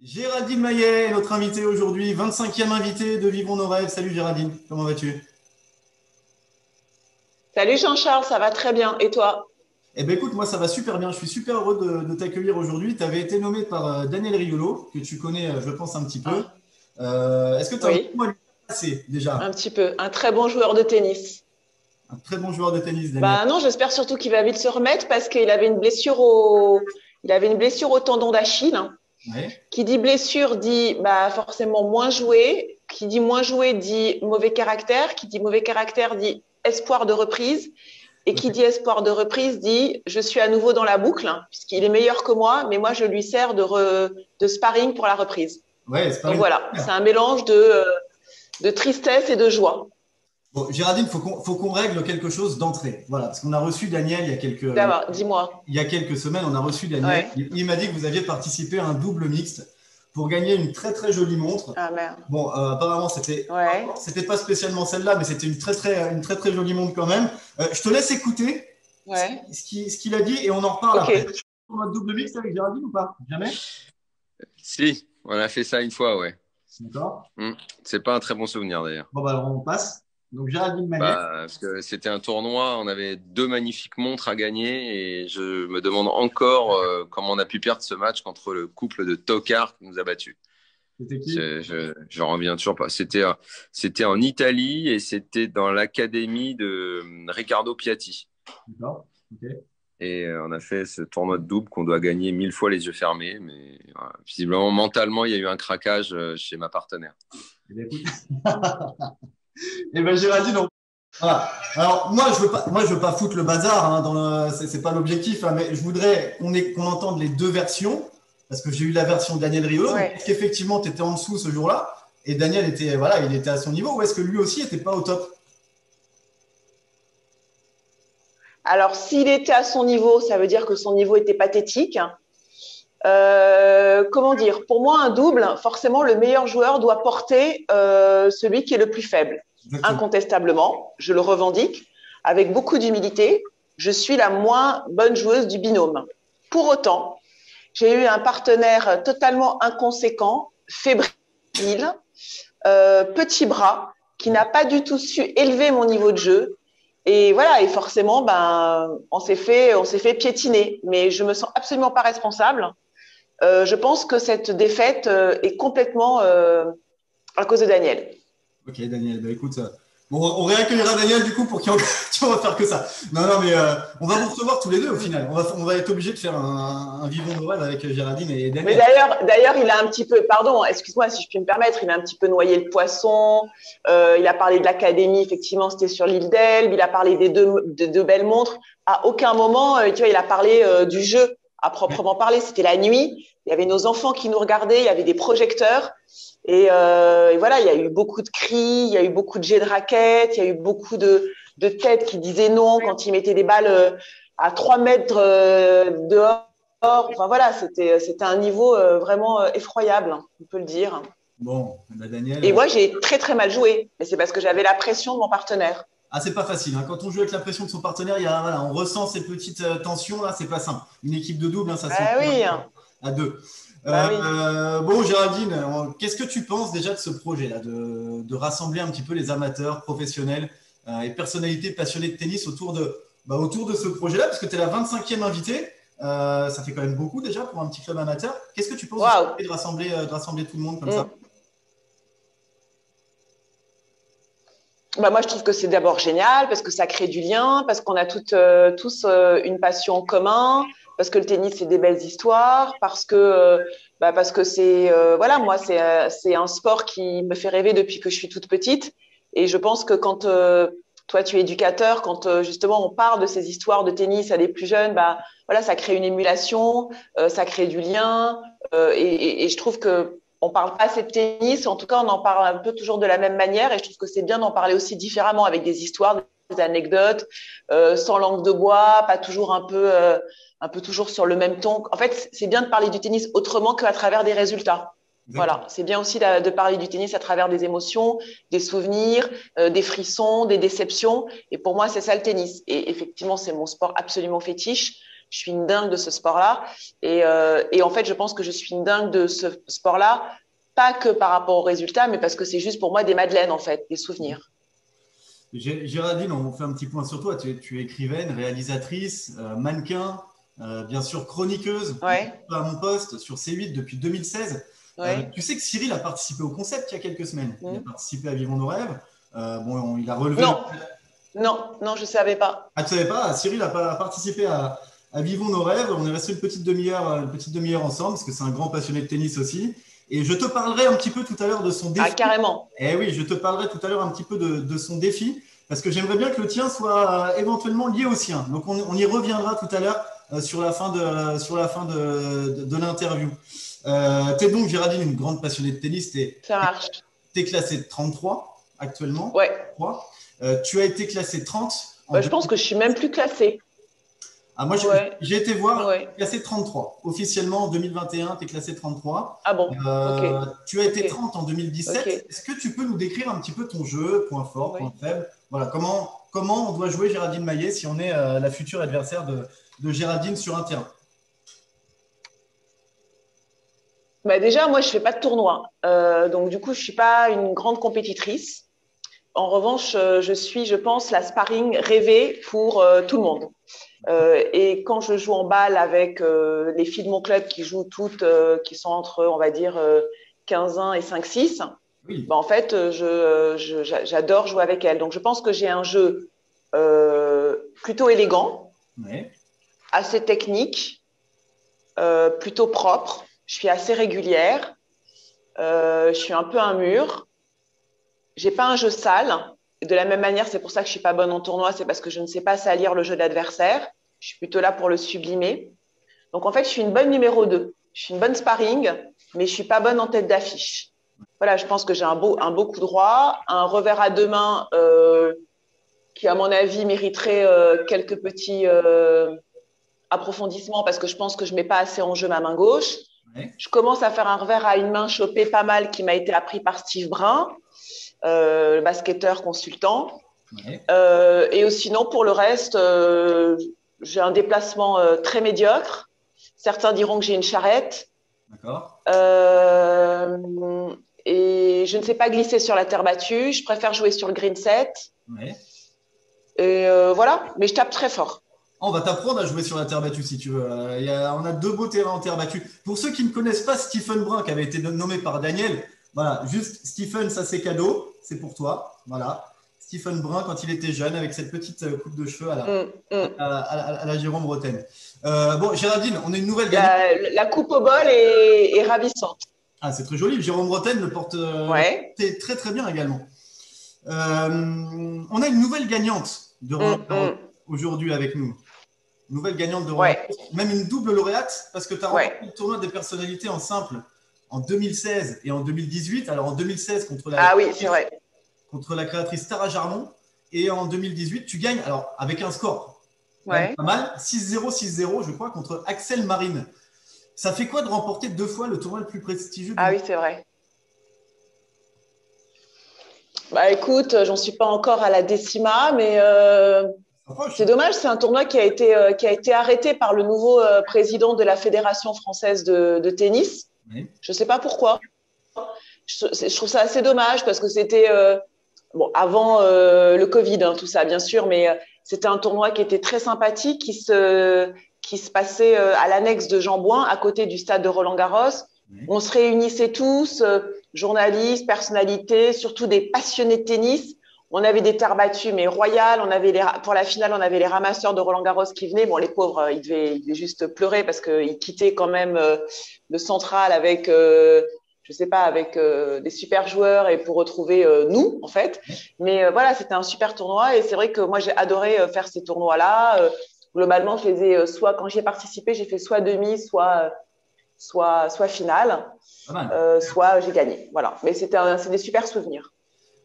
Géraldine Maillet, notre invitée aujourd'hui, 25e invitée de Vivons nos rêves. Salut Géraldine, comment vas-tu? Salut Jean-Charles, ça va très bien. Et toi? Eh ben écoute, moi ça va super bien, je suis super heureux de t'accueillir aujourd'hui. Tu avais été nommé par Daniel Riolo, que tu connais je pense un petit peu. Ah, Est-ce que tu as un oui, mot à lui passer un déjà? petit peu. Un très bon joueur de tennis. Un très bon joueur de tennis, Daniel. Bah non, j'espère surtout qu'il va vite se remettre parce qu'il avait il avait une blessure au tendon d'Achille. Ouais. Qui dit blessure dit bah forcément moins joué. Qui dit moins joué dit mauvais caractère. Qui dit mauvais caractère dit espoir de reprise. Et qui Ok. dit espoir de reprise dit je suis à nouveau dans la boucle, hein, puisqu'il est meilleur que moi, mais moi je lui sers de sparring pour la reprise. Ouais, c'est pas Donc une... voilà, c'est un mélange de tristesse et de joie. Bon, Géraldine, faut qu'on règle quelque chose d'entrée. Voilà, parce qu'on a reçu Daniel D'abord, dis-moi. il y a quelques semaines, on a reçu Daniel. Ouais. Il m'a dit que vous aviez participé à un double mixte pour gagner une très très jolie montre. Ah merde. Bon, apparemment, Ouais. c'était pas spécialement celle-là, mais c'était une très très jolie montre quand même. Je te laisse écouter Ouais. ce qu'il a dit et on en reparle Ok. après. On a double mixte avec Géraldine ou pas? Jamais? Si, on a fait ça une fois, ouais. D'accord. C'est pas un très bon souvenir d'ailleurs. Bon, bah alors on passe. Donc Géraldine Maillet. Bah, parce que c'était un tournoi, on avait deux magnifiques montres à gagner et je me demande encore comment on a pu perdre ce match contre le couple de tocards qui nous a battus. C'était qui? Je reviens toujours pas. C'était en Italie et c'était dans l'académie de Riccardo Piatti. D'accord. Ok. Et on a fait ce tournoi de double qu'on doit gagner 1000 fois les yeux fermés. Mais voilà, visiblement, mentalement, il y a eu un craquage chez ma partenaire. Eh bien, écoute. Eh ben Géraldine, voilà. Alors moi je veux pas foutre le bazar, hein, c'est pas l'objectif, hein, mais je voudrais qu'on entende les deux versions, parce que j'ai eu la version de Daniel Riolo. Donc, est-ce Ouais. qu'effectivement tu étais en dessous ce jour-là et Daniel était voilà, il était à son niveau, ou est-ce que lui aussi était pas au top? Alors, s'il était à son niveau, ça veut dire que son niveau était pathétique. Comment dire? Pour moi, un double, forcément, le meilleur joueur doit porter celui qui est le plus faible. Exactement. Incontestablement, je le revendique avec beaucoup d'humilité. Je suis la moins bonne joueuse du binôme. Pour autant, j'ai eu un partenaire totalement inconséquent, fébrile, petit bras, qui n'a pas du tout su élever mon niveau de jeu. Et voilà, et forcément, ben, on s'est fait piétiner. Mais je me sens absolument pas responsable. Je pense que cette défaite est complètement à cause de Daniel. Ok, Daniel, bah écoute, bon, on réaccueillera Daniel du coup pour tu vas faire que ça. Non, non, mais on va vous recevoir tous les deux au final. On va être obligé de faire un Vivons nos rêves avec Géraldine et Mais Daniel. d'ailleurs, il a un petit peu, pardon, excuse-moi si je puis me permettre, il a un petit peu noyé le poisson. Il a parlé de l'académie, effectivement, c'était sur l'île d'Elbe. Il a parlé des deux belles montres. À aucun moment, tu vois, il a parlé du jeu à proprement parler. C'était la nuit. Il y avait nos enfants qui nous regardaient. Il y avait des projecteurs. Et voilà, il y a eu beaucoup de cris, il y a eu beaucoup de jets de raquettes, il y a eu beaucoup de têtes qui disaient non quand ils mettaient des balles à 3 mètres dehors. Enfin voilà, c'était un niveau vraiment effroyable, hein, on peut le dire. Bon, bah, Daniel, Et moi, j'ai très très mal joué, mais c'est parce que j'avais la pression de mon partenaire. ah, c'est pas facile, hein. Quand on joue avec la pression de son partenaire, voilà, on ressent ces petites tensions là, c'est pas simple. Une équipe de double, hein, ça se Bah fait oui, hein. à deux. Bah oui. Bon, Géraldine, qu'est-ce que tu penses déjà de ce projet-là, de rassembler un petit peu les amateurs, professionnels et personnalités passionnées de tennis autour de ce projet-là, parce que tu es la 25e invitée, ça fait quand même beaucoup déjà pour un petit club amateur. Qu'est-ce que tu penses de cette Waouh. idée de rassembler tout le monde comme ça? Mm. Bah moi, je trouve que c'est d'abord génial parce que ça crée du lien, parce qu'on a tous une passion en commun, parce que le tennis, c'est des belles histoires, parce que c'est voilà, moi, c'est un sport qui me fait rêver depuis que je suis toute petite. Et je pense que quand toi, tu es éducateur, quand justement on parle de ces histoires de tennis à des plus jeunes, bah voilà, ça crée une émulation, ça crée du lien. Et je trouve que on parle pas assez de tennis, en tout cas, on en parle un peu toujours de la même manière, et je trouve que c'est bien d'en parler aussi différemment, avec des histoires, des anecdotes, sans langue de bois, pas toujours un peu toujours sur le même ton. En fait, c'est bien de parler du tennis autrement qu'à travers des résultats. Voilà, Exactement. c'est bien aussi de parler du tennis à travers des émotions, des souvenirs, des frissons, des déceptions. Et pour moi, c'est ça le tennis. Et effectivement, c'est mon sport absolument fétiche. Je suis une dingue de ce sport-là. Et en fait, je pense que je suis une dingue de ce sport-là, pas que par rapport aux résultats, mais parce que c'est juste pour moi des madeleines, en fait, des souvenirs. Géraldine, on fait un petit point sur toi. Tu es écrivaine, réalisatrice, mannequin, bien sûr chroniqueuse Ouais. à mon poste sur C8 depuis 2016. Ouais. Tu sais que Cyril a participé au concept il y a quelques semaines. Il a Mm. participé à Vivons nos rêves. Bon, il a relevé. Non, non, je savais pas. Ah, tu savais pas? Cyril a participé à Vivons nos rêves. On est resté une petite demi-heure ensemble parce que c'est un grand passionné de tennis aussi. Et je te parlerai un petit peu tout à l'heure de son défi. Ah, carrément. Eh oui, je te parlerai tout à l'heure un petit peu de son défi parce que j'aimerais bien que le tien soit éventuellement lié au sien. Donc, on y reviendra tout à l'heure sur la fin de l'interview. Tu es donc, Géraldine, une grande passionnée de tennis. Ça marche. Tu es classée 33 actuellement. Ouais. Tu as été classée 30. Je pense que je suis même plus classée. Ah, moi, Ouais. j'ai été voir, Ouais. classé 33. Officiellement, en 2021, tu es classé 33. Ah bon, ok. Tu as été Ok. 30 en 2017. Ok. Est-ce que tu peux nous décrire un petit peu ton jeu, point fort, Oui. point faible? Voilà, comment on doit jouer Géraldine Maillet si on est la future adversaire de Géraldine sur un terrain? Bah déjà, moi, je fais pas de tournoi. Donc, du coup, je suis pas une grande compétitrice. En revanche, je suis, je pense, la sparring rêvée pour tout le monde. Et quand je joue en balle avec les filles de mon club qui jouent toutes, qui sont entre, on va dire, 15 et 5-6, Oui. bah, en fait, j'adore jouer avec elles. Donc, je pense que j'ai un jeu plutôt élégant, Ouais. assez technique, plutôt propre. Je suis assez régulière. Je suis un peu un mur. J'ai pas un jeu sale. De la même manière, c'est pour ça que je suis pas bonne en tournoi, c'est parce que je ne sais pas salir le jeu de l'adversaire. Je suis plutôt là pour le sublimer. Donc, en fait, je suis une bonne numéro 2. Je suis une bonne sparring, mais je suis pas bonne en tête d'affiche. Voilà, je pense que j'ai un beau coup droit, un revers à deux mains qui, à mon avis, mériterait quelques petits approfondissements parce que je pense que je mets pas assez en jeu ma main gauche. Ouais. Je commence à faire un revers à une main chopé pas mal qui m'a été appris par Steve Brun, le basketteur consultant. Ouais. Et sinon, pour le reste, j'ai un déplacement très médiocre. Certains diront que j'ai une charrette. D'accord. Et je ne sais pas glisser sur la terre battue. Je préfère jouer sur le green set. Ouais. Et voilà, mais je tape très fort. On va t'apprendre à jouer sur la terre battue si tu veux. On a deux beaux terrains en terre battue. Pour ceux qui ne connaissent pas Stephen Brun, qui avait été nommé par Daniel, voilà, juste Stephen, ça c'est cadeau, c'est pour toi. Voilà. Stephen Brun, quand il était jeune, avec cette petite coupe de cheveux à la Jérôme Bretagne. Bon, Géraldine, on a une nouvelle gagnante. La coupe au bol est ravissante. Ah, c'est très joli. Jérôme Bretagne le porte Ouais. très très bien également. On a une nouvelle gagnante de Roland Garros aujourd'hui avec nous. Nouvelle gagnante de Roland Garros, même une double lauréate parce que tu as remporté le tournoi des personnalités en simple en 2016 et en 2018. Alors en 2016 contre la créatrice Tara Jarmon et en 2018 tu gagnes alors avec un score pas mal 6-0 6-0 je crois contre Axel Marine. Ça fait quoi de remporter deux fois le tournoi le plus prestigieux? Ah oui, c'est vrai. Bah écoute, j'en suis pas encore à la décima, mais c'est dommage. C'est un tournoi qui a été arrêté par le nouveau président de la Fédération française de tennis. Oui. Je sais pas pourquoi. Je trouve ça assez dommage parce que c'était bon avant le Covid, hein, tout ça bien sûr, mais c'était un tournoi qui était très sympathique, qui se passait à l'annexe de Jean-Bouin, à côté du stade de Roland-Garros. Oui. On se réunissait tous, journalistes, personnalités, surtout des passionnés de tennis. On avait des terres battues, mais royales. Pour la finale, on avait les ramasseurs de Roland-Garros qui venaient. Bon, les pauvres, ils devaient juste pleurer parce qu'ils quittaient quand même le central avec, je sais pas, avec des super joueurs et pour retrouver nous, en fait. Mais voilà, c'était un super tournoi et c'est vrai que moi, j'ai adoré faire ces tournois-là. Globalement, je les ai soit quand j'y ai participé, j'ai fait soit demi, soit finale, soit j'ai gagné. Voilà. Mais c'est des super souvenirs.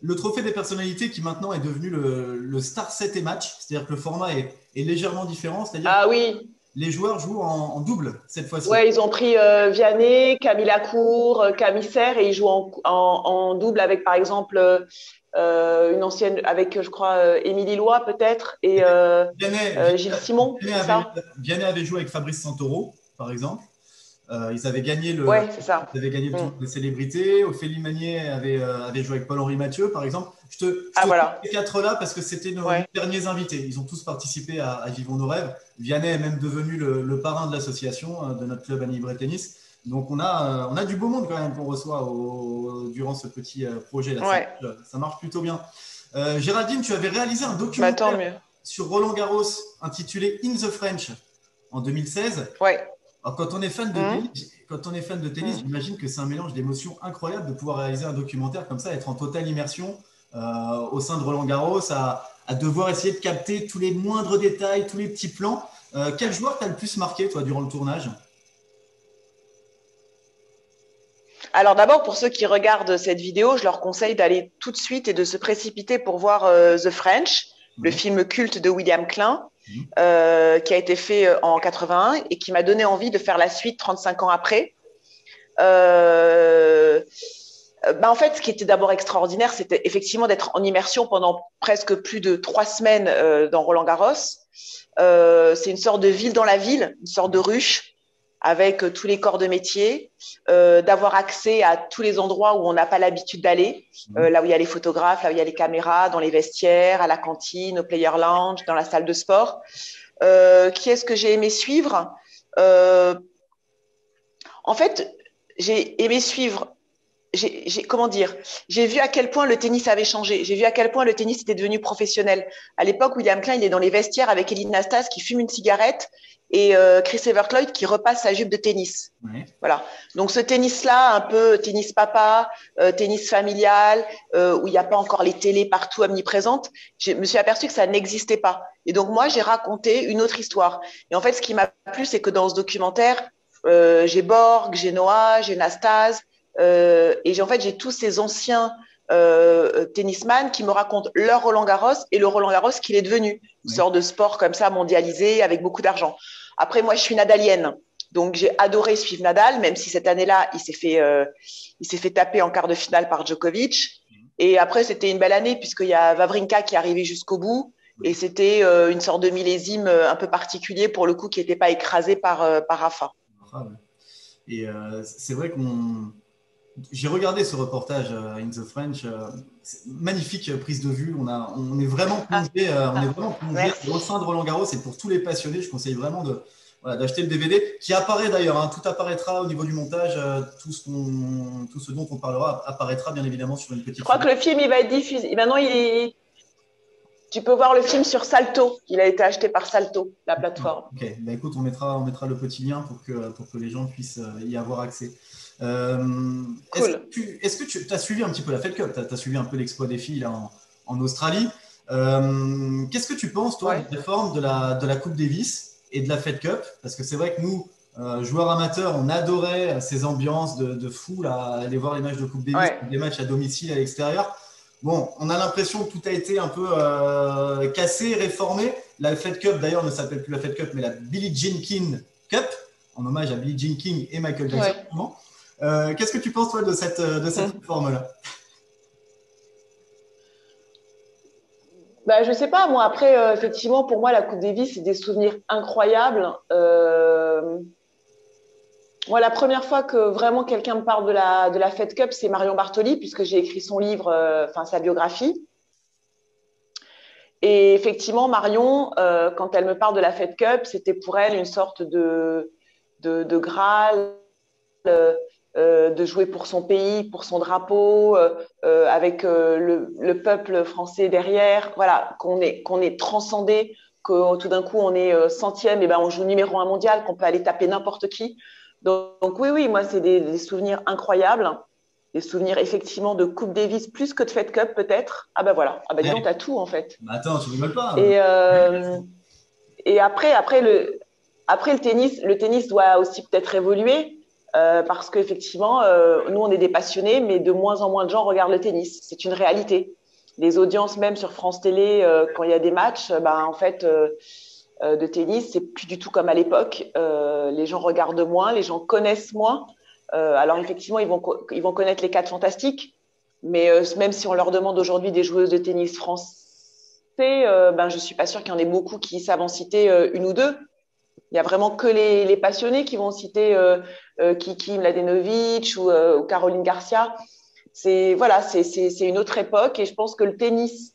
Le trophée des personnalités qui maintenant est devenu le Star 7 et match, c'est-à-dire que le format est légèrement différent. C'est-à-dire ah oui. les joueurs jouent en double cette fois-ci. Ouais, ils ont pris Vianney, Camille Lacour, Camille Serre et ils jouent en double avec, par exemple, une ancienne, avec, je crois, Émilie Lois peut-être et Gilles Simon, c'est ça? Vianney avait joué avec Fabrice Santoro, par exemple. Ils avaient gagné Ouais, c'est ça. le tour des célébrités. Ophélie Magnier avait joué avec Paul-Henri Mathieu, par exemple. Je te Voilà. ces quatre-là parce que c'était nos derniers invités. Ils ont tous participé à Vivons nos rêves. Vianney est même devenu le parrain de l'association de notre club Annie Bray Tennis. Donc on a du beau monde quand même qu'on reçoit durant ce petit projet-là. Ouais. Ça marche plutôt bien. Géraldine, tu avais réalisé un documentaire sur Roland Garros intitulé In the French en 2016. Ouais. Alors, quand on est fan de tennis, j'imagine que c'est un mélange d'émotions incroyable de pouvoir réaliser un documentaire comme ça, être en totale immersion au sein de Roland Garros, à devoir essayer de capter tous les moindres détails, tous les petits plans. Quel joueur t'a le plus marqué, toi, durant le tournage? Alors d'abord, pour ceux qui regardent cette vidéo, je leur conseille d'aller tout de suite et de se précipiter pour voir The French, le film culte de William Klein, qui a été fait en 81 et qui m'a donné envie de faire la suite 35 ans après. En fait, ce qui était d'abord extraordinaire, c'était effectivement d'être en immersion pendant presque plus de 3 semaines dans Roland-Garros. C'est une sorte de ville dans la ville, une sorte de ruche avec tous les corps de métier, d'avoir accès à tous les endroits où on n'a pas l'habitude d'aller, là où il y a les photographes, là où il y a les caméras, dans les vestiaires, à la cantine, au player lounge, dans la salle de sport. Qui est-ce que j'ai aimé suivre? En fait, j'ai aimé suivre. Comment dire? J'ai vu à quel point le tennis avait changé. J'ai vu à quel point le tennis était devenu professionnel. À l'époque, William Klein, il est dans les vestiaires avec Eline Nastase qui fume une cigarette et Chris Evercloyd qui repasse sa jupe de tennis. Ouais. Voilà. Donc ce tennis-là, un peu tennis papa, tennis familial, où il n'y a pas encore les télés partout omniprésentes, je me suis aperçue que ça n'existait pas. Et donc moi, j'ai raconté une autre histoire. Et en fait, ce qui m'a plu, c'est que dans ce documentaire, j'ai Borg, j'ai Noah, j'ai Nastase, et j'ai tous ces anciens tennisman qui me racontent leur Roland Garros et le Roland Garros qu'il est devenu, une sorte de sport comme ça mondialisé avec beaucoup d'argent. Après, moi, je suis nadalienne, donc j'ai adoré suivre Nadal, même si cette année-là, il s'est fait taper en quart de finale par Djokovic. Et après, c'était une belle année puisqu'il y a Wawrinka qui est arrivé jusqu'au bout. Et c'était une sorte de millésime un peu particulier pour le coup qui n'était pas écrasé par Rafa. Et c'est vrai j'ai regardé ce reportage In the French, magnifique prise de vue. On est vraiment plongé, au sein de Roland Garros et pour tous les passionnés, je conseille vraiment d'acheter le DVD qui apparaît d'ailleurs. Hein, tout apparaîtra au niveau du montage, tout ce dont on parlera apparaîtra bien évidemment sur une petite. Je crois que le film il va être diffusé. Maintenant, tu peux voir le film sur Salto. Il a été acheté par Salto, la plateforme. Ok, écoute, on mettra le petit lien pour que les gens puissent y avoir accès. Cool. Est-ce que tu as suivi un petit peu la Fed Cup? Tu as suivi un peu l'exploit des filles là, en Australie. Qu'est-ce que tu penses, toi, de la réforme de la Coupe Davis et de la Fed Cup? Parce que c'est vrai que nous, joueurs amateurs, on adorait ces ambiances de fou, là, aller voir les matchs de Coupe Davis, des matchs à domicile, à l'extérieur. Bon, on a l'impression que tout a été un peu cassé, réformé. La Fed Cup, d'ailleurs, ne s'appelle plus la Fed Cup, mais la Billie Jean King Cup, en hommage à Billie Jean King et Michael Jackson. Qu'est-ce que tu penses, toi, de cette réforme-là? Je ne sais pas. Moi, après, effectivement, pour moi, la Coupe Davis, c'est des souvenirs incroyables. Moi, la première fois que vraiment quelqu'un me parle de la Fed Cup, c'est Marion Bartoli, puisque j'ai écrit son livre, sa biographie. Et effectivement, Marion, quand elle me parle de la Fed Cup, c'était pour elle une sorte de Graal, de jouer pour son pays, pour son drapeau, avec le peuple français derrière. Voilà, qu'on est transcendé, que tout d'un coup, on est centième, et on joue numéro 1 mondial, qu'on peut aller taper n'importe qui. Donc oui, moi, c'est des souvenirs incroyables, des souvenirs effectivement de Coupe Davis plus que de Fed Cup peut-être. Voilà, dis donc, t'as tout en fait. Attends, tu rigoles pas. Et après le tennis doit aussi peut-être évoluer parce qu'effectivement, nous on est des passionnés, mais de moins en moins de gens regardent le tennis. C'est une réalité. Les audiences même sur France Télé, quand il y a des matchs, en fait. de tennis. C'est plus du tout comme à l'époque. Les gens regardent moins, les gens connaissent moins. Alors effectivement, ils vont connaître les 4 fantastiques, mais même si on leur demande aujourd'hui des joueuses de tennis français, je suis pas sûre qu'il y en ait beaucoup qui savent en citer une ou deux. Il y a vraiment que les passionnés qui vont citer Kiki Mladenovic ou Caroline Garcia. C'est une autre époque et je pense que le tennis,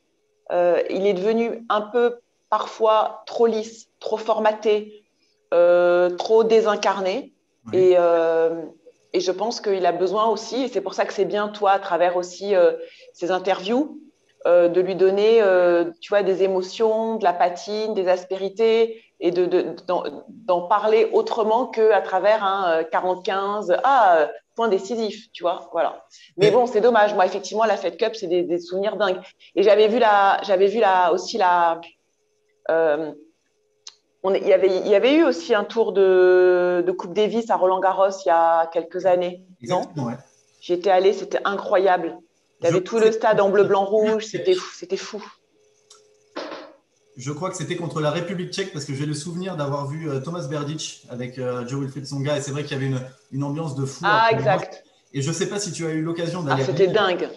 il est devenu un peu parfois trop lisse, trop formaté, trop désincarné. Ouais. Et je pense qu'il a besoin aussi, et c'est pour ça que c'est bien, toi, à travers aussi ces interviews, de lui donner, tu vois, des émotions, de la patine, des aspérités, et d'en parler autrement qu'à travers un 40-15, point décisif, tu vois, voilà. Mais bon, c'est dommage. Moi, effectivement, la Fed Cup, c'est des souvenirs dingues. Et aussi il y avait eu aussi un tour de Coupe Davis à Roland-Garros il y a quelques années, non? Exactement, ouais. J'y étais allée, c'était incroyable. Il y Je avait crois tout que le c'était stade en contre bleu, la blanc, République rouge, tchèque. c'était fou. Je crois que c'était contre la République tchèque parce que j'ai le souvenir d'avoir vu Thomas Berdych avec Joe Wilfried Tsonga et c'est vrai qu'il y avait une ambiance de fou à Ah, Roland-Garros. exact. Et je ne sais pas si tu as eu l'occasion Ah, d'aller à c'était Lille dingue.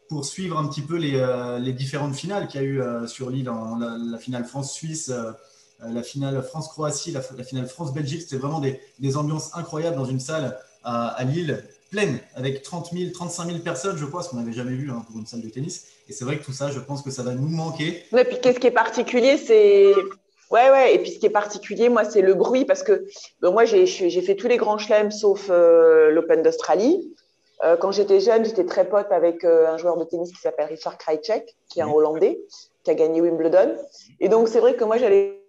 pour suivre un petit peu les différentes finales qu'il y a eu sur l'île, la finale France-Suisse, la finale France-Croatie, la finale France-Belgique. C'était vraiment des ambiances incroyables dans une salle à Lille, pleine, avec 30 000, 35 000 personnes, je crois, ce qu'on n'avait jamais vu pour une salle de tennis. Et c'est vrai que tout ça, je pense que ça va nous manquer. Ouais, puis qu'est-ce qui est particulier, c'est. Ouais. Et puis ce qui est particulier, moi, c'est le bruit parce que moi, j'ai fait tous les grands chelems sauf l'Open d'Australie. Quand j'étais jeune, j'étais très pote avec un joueur de tennis qui s'appelle Richard Krajicek, qui est un Oui. Hollandais, qui a gagné Wimbledon. Et donc, c'est vrai que moi, j'allais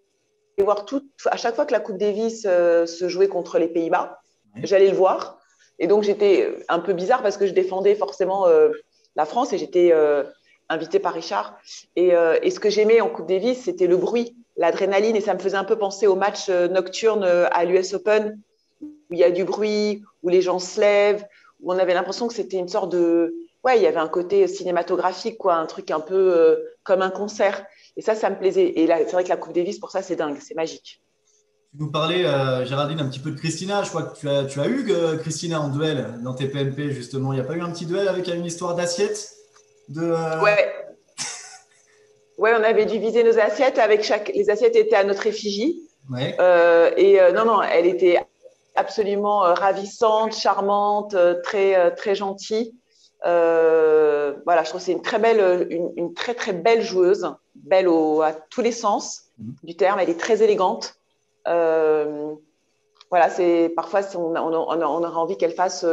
voir à chaque fois que la Coupe Davis se jouait contre les Pays-Bas, Oui. j'allais le voir. Et donc, j'étais un peu bizarre parce que je défendais forcément la France et j'étais invitée par Richard. Et ce que j'aimais en Coupe Davis, c'était le bruit, l'adrénaline. Et ça me faisait un peu penser au match nocturne à l'US Open, où il y a du bruit, où les gens se lèvent, où on avait l'impression que c'était une sorte de. Ouais, il y avait un côté cinématographique, quoi, un truc un peu comme un concert. Et ça me plaisait. Et là, c'est vrai que la Coupe Davis, pour ça, c'est dingue, c'est magique. Tu nous parlais, Géraldine, un petit peu de Christina. Je crois que tu as eu Christina en duel dans tes PMP, justement. Il n'y a pas eu un petit duel avec une histoire d'assiette Ouais, ouais, on avait divisé nos assiettes avec chaque. Les assiettes étaient à notre effigie. Ouais. Non, elle était absolument ravissante, charmante, très gentille. Voilà, je trouve que c'est une très très belle joueuse, belle à tous les sens du terme. Elle est très élégante. Voilà, parfois on aurait envie qu'elle fasse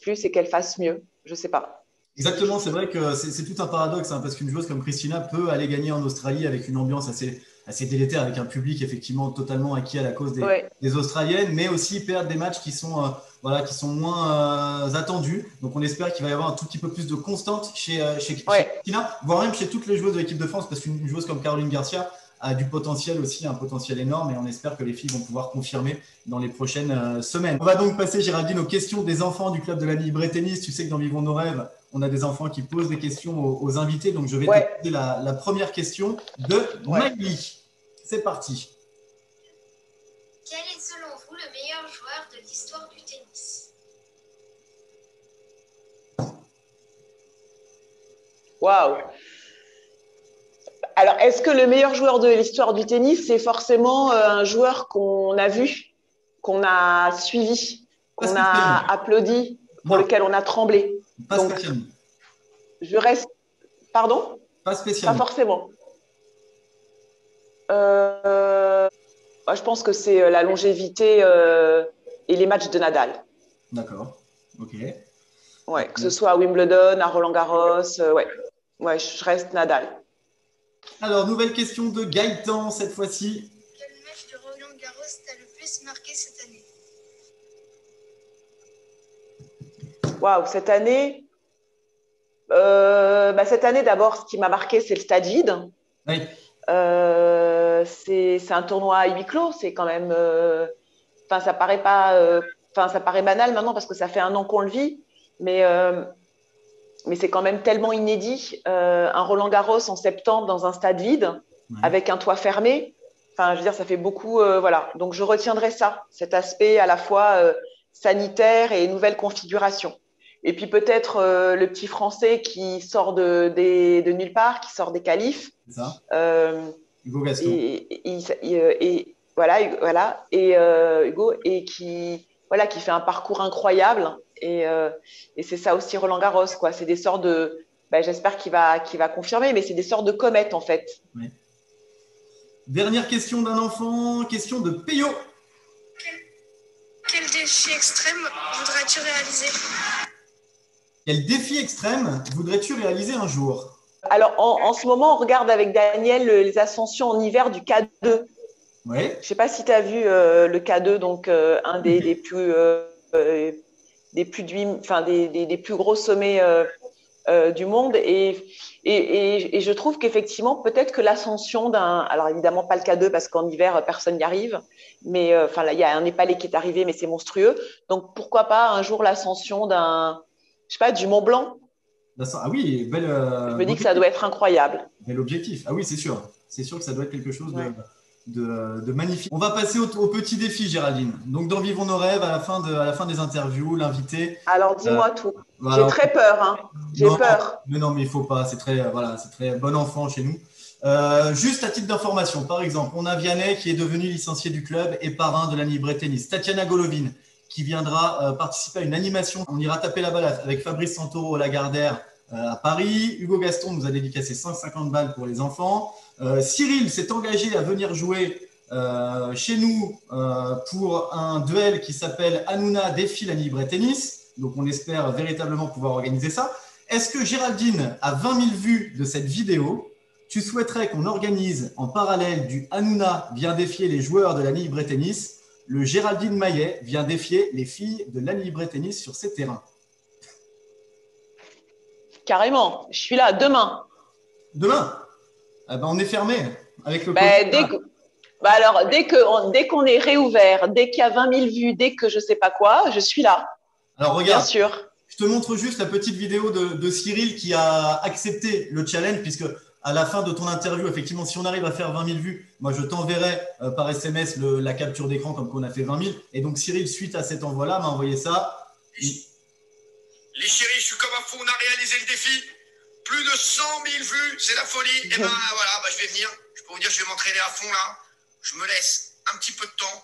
plus et qu'elle fasse mieux. Je sais pas. Exactement, c'est vrai que c'est tout un paradoxe, parce qu'une joueuse comme Christina peut aller gagner en Australie avec une ambiance assez délétère, avec un public effectivement totalement acquis à la cause Ouais, des Australiennes, mais aussi perdre des matchs qui sont moins attendus. Donc on espère qu'il va y avoir un tout petit peu plus de constante chez ouais. Christina, voire même chez toutes les joueuses de l'équipe de France, parce qu'une joueuse comme Caroline Garcia a du potentiel aussi, un potentiel énorme, et on espère que les filles vont pouvoir confirmer dans les prochaines semaines. On va donc passer, Géraldine, aux questions des enfants du club de la Libre Tennis. Tu sais que dans Vivons nos rêves, on a des enfants qui posent des questions aux invités, donc je vais te Ouais, poser la première question de ouais. Miley. C'est parti. Quel est selon vous le meilleur joueur de l'histoire du tennis? Waouh. Alors, est-ce que le meilleur joueur de l'histoire du tennis, c'est forcément un joueur qu'on a vu, qu'on a suivi, Pas qu'on spécialement. a applaudi, pour Non, lequel on a tremblé? pas Donc, spécialement. je reste. Pardon? Pas Pas spécialement. forcément. Moi, je pense que c'est la longévité et les matchs de Nadal. D'accord. Ok. Ouais, que ce soit à Wimbledon, à Roland-Garros, ouais. Ouais, je reste Nadal. Alors, nouvelle question de Gaëtan cette fois-ci. Quel match de Roland Garros t'a le plus marqué cette année? Waouh, cette année d'abord, ce qui m'a marqué, c'est le stade vide. Oui. C'est un tournoi à huis clos, c'est quand même. Enfin, ça paraît pas. Enfin, ça paraît banal maintenant parce que ça fait un an qu'on le vit, mais c'est quand même tellement inédit. Un Roland Garros en septembre dans un stade vide, Ouais. avec un toit fermé. Enfin, je veux dire, ça fait beaucoup, voilà. Donc, je retiendrai ça, cet aspect à la fois sanitaire et nouvelle configuration. Et puis peut-être le petit Français qui sort de nulle part, qui sort des qualifs. C'est ça? Euh, Hugo Gaston. et voilà, Hugo, et qui, voilà, qui fait un parcours incroyable. Et c'est ça aussi Roland Garros, quoi. C'est des sortes de, ben, j'espère qu'il va confirmer, mais c'est des sortes de comètes en fait. Oui. Dernière question d'un enfant, question de Peyo. Quel défi extrême voudrais-tu réaliser? Quel défi extrême voudrais-tu réaliser un jour? Alors en ce moment, on regarde avec Daniel les ascensions en hiver du K2. Oui. Je ne sais pas si tu as vu le K2, donc un des plus enfin, des plus gros sommets du monde. Et je trouve qu'effectivement, peut-être que l'ascension alors évidemment pas le K2 parce qu'en hiver, personne n'y arrive, mais enfin, là, il y a un Népalais qui est arrivé, mais c'est monstrueux. Donc pourquoi pas un jour l'ascension je sais pas, du Mont Blanc. Ah oui, Je me dis que ça doit être incroyable. bel objectif. Ah oui, c'est sûr. C'est sûr que ça doit être quelque chose Ouais. de magnifique. On va passer au petit défi, Géraldine. Donc, dans Vivons nos rêves, à la fin des interviews, l'invité. Alors dis-moi tout. Voilà. J'ai très peur, hein. J'ai peur. Mais non, mais il faut pas. C'est très, voilà, c'est très bon enfant chez nous. Juste à titre d'information, par exemple, on a Vianney qui est devenu licencié du club et parrain de la Libre Tennis. Tatiana Golovin qui viendra participer à une animation. On ira taper la balle avec Fabrice Santoro au Lagardère à Paris. Hugo Gaston nous a dédicacé 150 balles pour les enfants. Cyril s'est engagé à venir jouer chez nous pour un duel qui s'appelle Hanouna défie la Libre Tennis. Donc, on espère véritablement pouvoir organiser ça. Est-ce que Géraldine, à 20 000 vues de cette vidéo, tu souhaiterais qu'on organise en parallèle du Hanouna vient défier les joueurs de la Libre Tennis, le Géraldine Maillet vient défier les filles de la Libre Tennis sur ces terrains? Carrément. Je suis là demain. Demain, eh ben, on est fermé avec le Ben, Covid. alors, dès qu'on est réouvert, dès qu'il y a 20 000 vues, dès que je sais pas quoi, je suis là. Alors, Bien regarde, sûr. je te montre juste la petite vidéo de Cyril qui a accepté le challenge, puisque à la fin de ton interview, effectivement, si on arrive à faire 20 000 vues, moi, je t'enverrai par SMS la capture d'écran comme qu'on a fait 20 000. Et donc, Cyril, suite à cet envoi-là, m'a envoyé ça. Les chéris, je suis comme un fou, on a réalisé le défi. Plus de 100 000 vues, c'est la folie. Et ben voilà, je vais venir. Je peux vous dire, je vais m'entraîner à fond là. Je me laisse un petit peu de temps.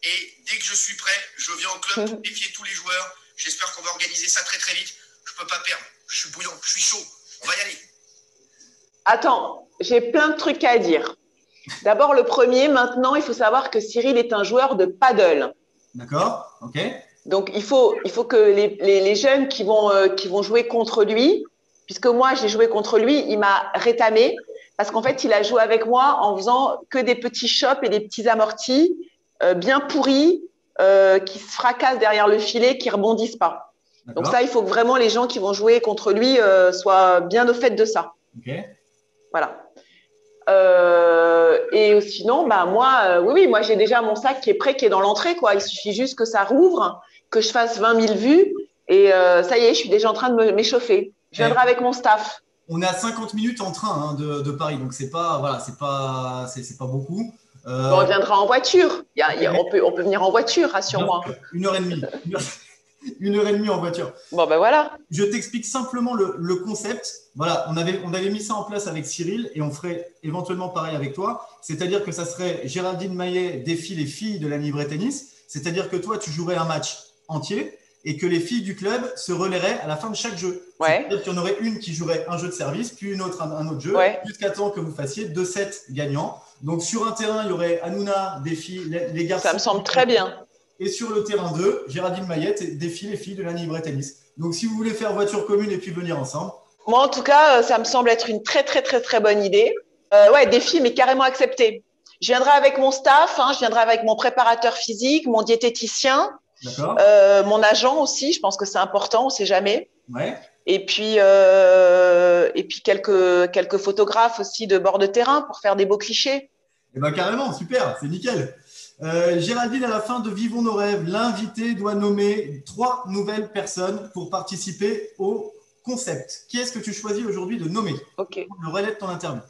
Et dès que je suis prêt, je viens au club pour défier tous les joueurs. J'espère qu'on va organiser ça très très vite. Je peux pas perdre. Je suis bouillant, je suis chaud. On va y aller. Attends, j'ai plein de trucs à dire. D'abord, le premier, maintenant, il faut savoir que Cyril est un joueur de paddle. D'accord, ok. Donc, il faut que les jeunes qui vont jouer contre lui, puisque moi, j'ai joué contre lui, il m'a rétamé parce qu'en fait, il a joué avec moi en faisant que des petits chops et des petits amortis bien pourris qui se fracassent derrière le filet, qui rebondissent pas. Donc ça, il faut que vraiment les gens qui vont jouer contre lui soient bien au fait de ça. Ok. Voilà. Et sinon, bah moi, oui, moi j'ai déjà mon sac qui est prêt, qui est dans l'entrée, quoi. Il suffit juste que ça rouvre, que je fasse 20 000 vues, et ça y est, je suis déjà en train de m'échauffer. Je viendrai avec mon staff. On est à 50 minutes en train hein, de Paris, donc c'est pas, voilà, c'est pas beaucoup. On viendra en voiture. On peut venir en voiture, rassure-moi. 1h30. 1h30 en voiture. Bon, ben voilà. Je t'explique simplement le concept. Voilà, on avait mis ça en place avec Cyril et on ferait éventuellement pareil avec toi. C'est-à-dire que ça serait Géraldine Maillet défie les filles de la Libre Tennis. C'est-à-dire que toi, tu jouerais un match entier et que les filles du club se relaieraient à la fin de chaque jeu. Ouais. C'est-à-dire qu'il y en aurait une qui jouerait un jeu de service, puis une autre un autre jeu, jusqu'à temps que vous fassiez 2 sets gagnants. Donc sur un terrain, il y aurait Hanouna défie les garçons. Ça me semble très bien. Et sur le terrain 2, Géraldine Maillet défie les filles de la Libre Tennis. Donc, si vous voulez faire voiture commune et puis venir ensemble. Moi, en tout cas, ça me semble être une très, très, très, très bonne idée. Ouais, défi, mais carrément accepté. Je viendrai avec mon staff, je viendrai avec mon préparateur physique, mon diététicien, mon agent aussi. Je pense que c'est important, on ne sait jamais. Ouais. Et puis quelques photographes aussi de bord de terrain pour faire des beaux clichés. Eh bien, carrément, super, c'est nickel. Géraldine, à la fin de Vivons nos rêves, l'invité doit nommer 3 nouvelles personnes pour participer au concept. Qui est-ce que tu choisis aujourd'hui de nommer? Ok. Le relais de ton interview.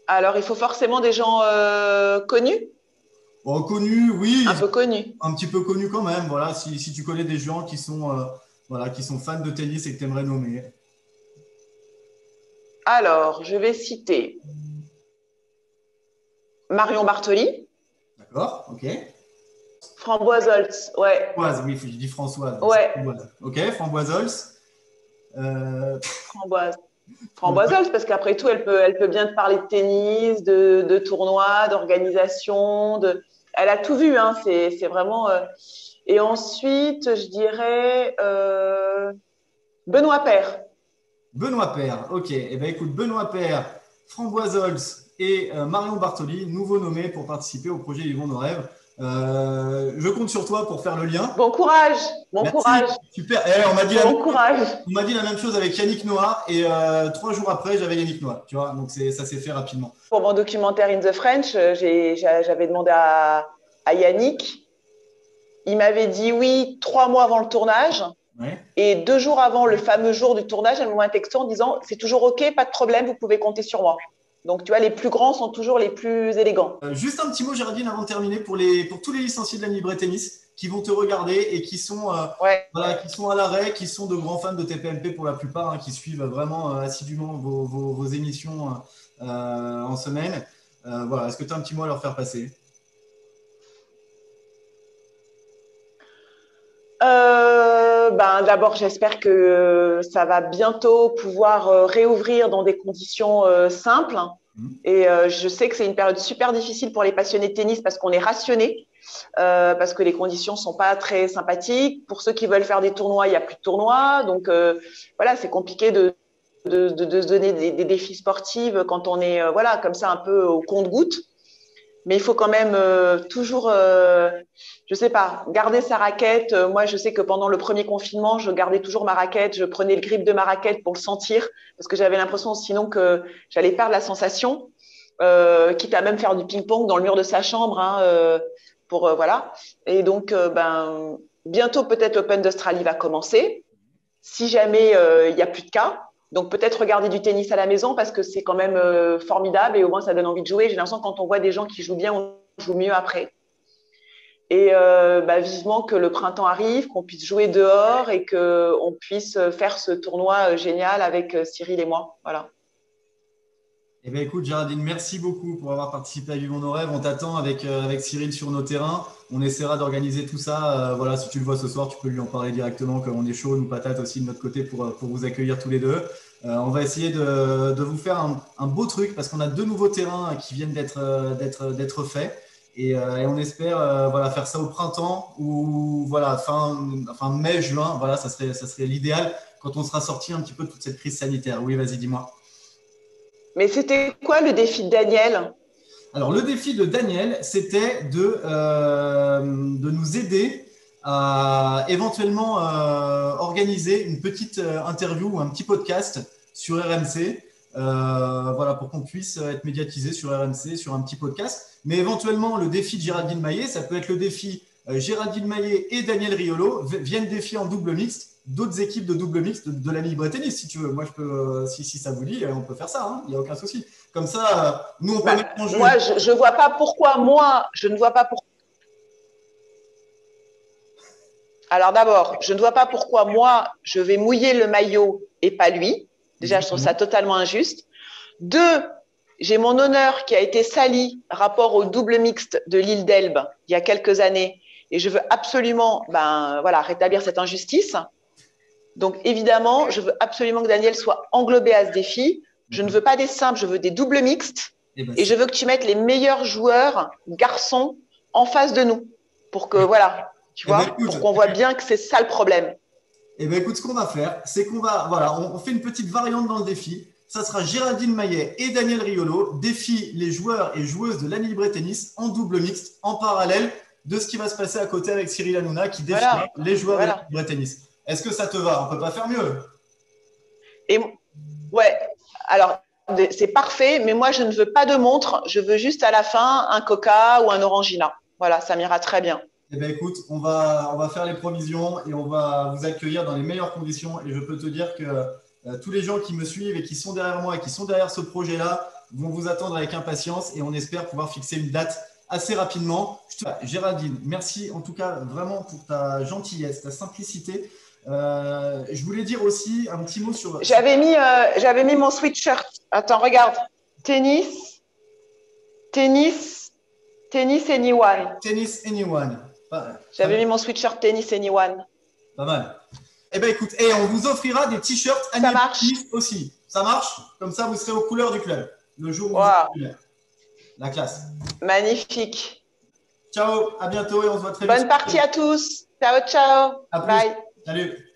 Alors, il faut forcément des gens connus, Bon, connu, oui, un peu connus. un petit peu connu quand même. Voilà, si tu connais des gens qui sont, voilà, qui sont fans de tennis et que tu aimerais nommer. Alors, je vais citer Marion Bartoli, D'accord, ok. Framboise Holtz, ouais, Framboise, oui, je dis Françoise. ouais, Framboise. Ok, Framboise Holz. Framboise. Framboise Holtz, parce qu'après tout, elle peut bien te parler de tennis, de tournois, d'organisation, elle a tout vu, hein, c'est vraiment. Et ensuite, je dirais Benoît Paire. Benoît Paire, ok. Eh bien, écoute, Benoît Paire, Framboise Holz et Marion Bartoli, nouveaux nommés pour participer au projet Vivons nos rêves. Je compte sur toi pour faire le lien. Bon courage, bon Merci, courage, super. bon courage. On m'a dit la même chose avec Yannick Noah et 3 jours après, j'avais Yannick Noah. Tu vois, donc ça s'est fait rapidement. Pour mon documentaire In the French, j'avais demandé à Yannick. Il m'avait dit oui 3 mois avant le tournage. Ouais. Et 2 jours avant le fameux jour du tournage, elle m'a un texto en disant c'est toujours OK, pas de problème, vous pouvez compter sur moi. Donc, tu vois, les plus grands sont toujours les plus élégants. Juste un petit mot, Géraldine, avant de terminer, pour tous les licenciés de la Libre Tennis qui vont te regarder et qui sont, voilà, qui sont à l'arrêt, qui sont de grands fans de TPMP pour la plupart, hein, qui suivent vraiment assidûment vos émissions en semaine. Voilà, est-ce que tu as un petit mot à leur faire passer? D'abord, j'espère que ça va bientôt pouvoir réouvrir dans des conditions simples. Et je sais que c'est une période super difficile pour les passionnés de tennis parce qu'on est rationnés, parce que les conditions sont pas très sympathiques. Pour ceux qui veulent faire des tournois, il n'y a plus de tournois. Donc, voilà, c'est compliqué de se donner des défis sportifs quand on est voilà, comme ça un peu au compte-gouttes. Mais il faut quand même toujours, je sais pas, garder sa raquette. Moi, je sais que pendant le premier confinement, je gardais toujours ma raquette. Je prenais le grip de ma raquette pour le sentir parce que j'avais l'impression sinon que j'allais perdre la sensation, quitte à même faire du ping-pong dans le mur de sa chambre, hein, voilà. Et donc, bientôt peut-être l'Open d'Australie va commencer. Si jamais il y a plus de cas. Donc, peut-être regarder du tennis à la maison parce que c'est quand même formidable et au moins, ça donne envie de jouer. J'ai l'impression que quand on voit des gens qui jouent bien, on joue mieux après. Et vivement que le printemps arrive, qu'on puisse jouer dehors et qu'on puisse faire ce tournoi génial avec Cyril et moi. Voilà. Eh bien, écoute, Géraldine, merci beaucoup pour avoir participé à Vivons nos rêves. On t'attend avec Cyril sur nos terrains. On essaiera d'organiser tout ça. Voilà, si tu le vois ce soir, tu peux lui en parler directement, comme on est chaud, nous patates aussi de notre côté pour vous accueillir tous les deux. On va essayer de vous faire un beau truc parce qu'on a 2 nouveaux terrains qui viennent d'être faits. Et on espère voilà, faire ça au printemps ou voilà, fin mai, juin. Voilà, ça serait l'idéal quand on sera sorti un petit peu de toute cette crise sanitaire. Oui, vas-y, dis-moi. Mais c'était quoi le défi de Daniel? Alors, le défi de Daniel, c'était de nous aider à éventuellement organiser une petite interview ou un petit podcast sur RMC, voilà, pour qu'on puisse être médiatisé sur RMC, sur un petit podcast. Mais éventuellement, le défi de Géraldine Maillet, ça peut être le défi Géraldine Maillet et Daniel Riolo viennent défier en double mixte d'autres équipes de double mixte de la Libre Tennis, si tu veux. Moi, je peux, si ça vous dit, on peut faire ça. Hein. Il n'y a aucun souci. Comme ça, nous, on peut mettre en jeu. Moi, je ne vois pas pourquoi je ne vois pas pourquoi. Alors d'abord, je ne vois pas pourquoi moi, je vais mouiller le maillot et pas lui. Déjà, je trouve ça totalement injuste. 2, j'ai mon honneur qui a été sali rapport au double mixte de l'île d'Elbe il y a quelques années et je veux absolument rétablir cette injustice. Donc, évidemment, je veux absolument que Daniel soit englobé à ce défi. Je ne veux pas des simples, je veux des doubles mixtes. Et je veux que tu mettes les meilleurs joueurs garçons en face de nous pour que, voilà, tu vois, pour qu'on voit bien que c'est ça le problème. Eh bien, écoute, ce qu'on va faire, c'est qu'on va, voilà, on fait une petite variante dans le défi. Ça sera Géraldine Maillet et Daniel Riolo défient les joueurs et joueuses de la Libre Tennis en double mixte, en parallèle de ce qui va se passer à côté avec Cyril Hanouna qui défiera les joueurs de la Libre Tennis. Est-ce que ça te va? On ne peut pas faire mieux. Et ouais, alors c'est parfait, mais moi je ne veux pas de montre, je veux juste à la fin un Coca ou un Orangina. Voilà, ça m'ira très bien. Eh bien, écoute, on va faire les provisions et on va vous accueillir dans les meilleures conditions. Et je peux te dire que tous les gens qui me suivent et qui sont derrière moi et qui sont derrière ce projet-là, vont vous attendre avec impatience et on espère pouvoir fixer une date assez rapidement. Géraldine, merci en tout cas vraiment pour ta gentillesse, ta simplicité. Je voulais dire aussi un petit mot sur… J'avais mis mon sweatshirt. Attends, regarde. Tennis anyone. Tennis anyone. J'avais mis mon sweatshirt tennis anyone. Pas mal. Eh bien, écoute, on vous offrira des t-shirts Tennis aussi. Ça marche? Comme ça, vous serez aux couleurs du club. Le jour où wow. vous serez la classe. Magnifique. Ciao, à bientôt et on se voit très vite. Bonne partie à tous. Ciao, ciao. À plus. Bye. Salut.